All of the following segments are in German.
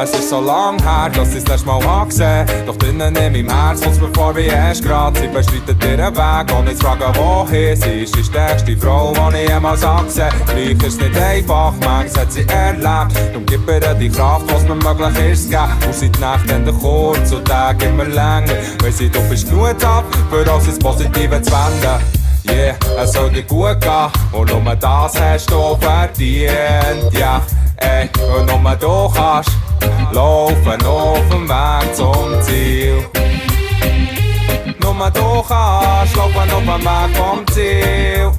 Es ist so lang her, dass ich das letzte Mal angesehen. Doch drinnen in meinem Herz kommt's mir vor wie erst grad. Sie bestreitet ihren Weg, ohne zu fragen wohin. Sie ist die stärkste Frau, die ich jemals angesehen. Gleich ist es nicht einfach, manches hat sie erlebt. Darum gib ihr die Kraft, was mir möglich ist zu geben. Und sind die Nächte dann kurz und Tage immer länger. Weil sie, du bist genug ab, für uns ins Positive zu wenden. Yeah, es soll dir gut gehen und nur das hast du verdient. Ja, ey, und nur du kannst laufen auf dem Weg zum Ziel. Nur du kannst laufen auf dem Weg vom Ziel.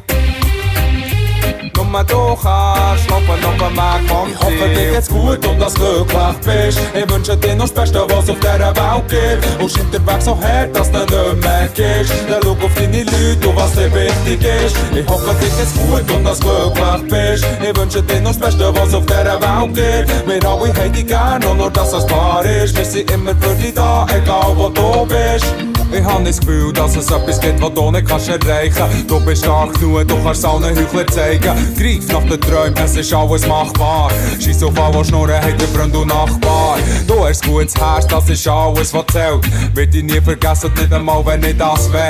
Nur du kannst laufen auf dem Weg vom Ziel. Ich hoffe, dir geht's gut und dass du glücklich bist. Ich wünsche dir noch das Beste, was auf dieser Welt gibt. Und scheint der Weg so hart, dass du nicht mehr gehst. Dann schau auf deine Leute und was dir wichtig ist. Ich hoffe, dir geht's gut und dass du glücklich bist. Ich wünsche dir noch das Beste, was auf dieser Welt gibt. Wir alle haben dich gern und nur dass es wahr ist. Wir sind immer für dich da, egal wo du bist. Ich hab das Gefühl, dass es etwas gibt, was du nicht kannst erreichen. Du bist stark genug, du kannst allen Heuchler zeigen. Greif nach den Träumen, es ist alles machbar. Scheiss auf alle, die schnurren, hat der Freund und Nachbar. Du hast gutes Herz, das ist alles, was zählt. Wird dich nie vergessen, nicht einmal, wenn ich das will.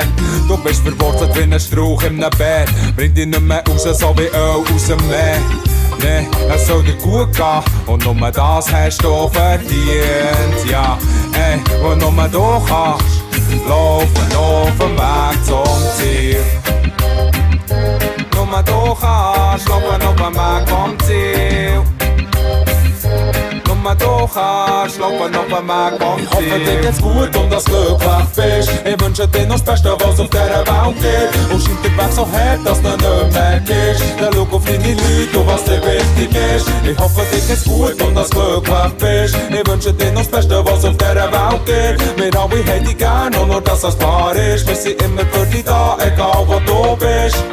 Du bist verwurzelt wie ein Strauch in einem Bett. Bring dich nicht mehr raus, so wie Öl aus dem Meer. Nee, es soll dir gut gehen und nur das hast du verdient. Ja, ey, und nur du kannst laufen auf dem Weg zum Ziel. Nur du kannst laufen auf dem Weg vom Ziel. Nur du kannst laufen auf dem Weg vom Ziel. Ich hoffe, dir geht's gut und dass du glücklich bist. Ich wünsche dir noch das Beste, was auf dieser Welt gibt. Und scheint der Weg so hart, dass du nicht mehr gehst. Dann schau auf deine Leute und was dir wichtig ist. Ich hoffe, dir geht's gut und dass du glücklich bist. Ich wünsche dir noch das Beste, was auf dieser Welt gibt. Wir alle haben dich gern und nur dass es wahr ist. Wir sind immer für dich da, egal wo du bist.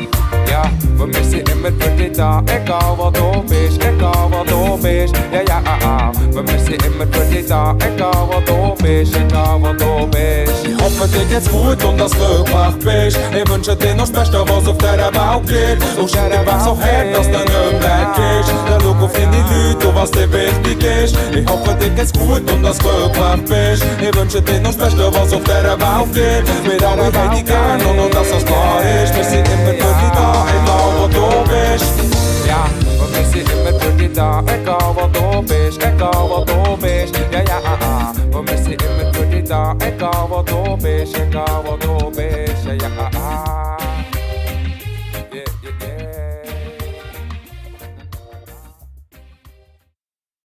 Ja, und wir sind immer für dich da, egal wo du bist, egal wo du bist. Ja, ja, und wir sind immer für dich da, egal wo du bist, egal wo du bist. Ich hoffe, dir geht's gut und dass du glücklich bist. Ich wünsche dir noch das Beste, was auf dieser Welt gibt. Und scheint der Weg so hart, dass du nicht mehr gehst. Dann schau auf deine Leute und was dir wichtig ist. Ich hoffe, dir geht's gut und dass du glücklich bist. Ich wünsche dir noch das Beste, was auf dieser Welt gibt. Wir alle haben dich gern und nur dass es wahr ist. Wir sind immer für dich da, egal wo du bist. Ja, und wir sind immer für dich da, egal wo du bist, egal wo du bist. Ja, ja, und wir sind immer für dich da, egal wo du bist, egal wo du bist.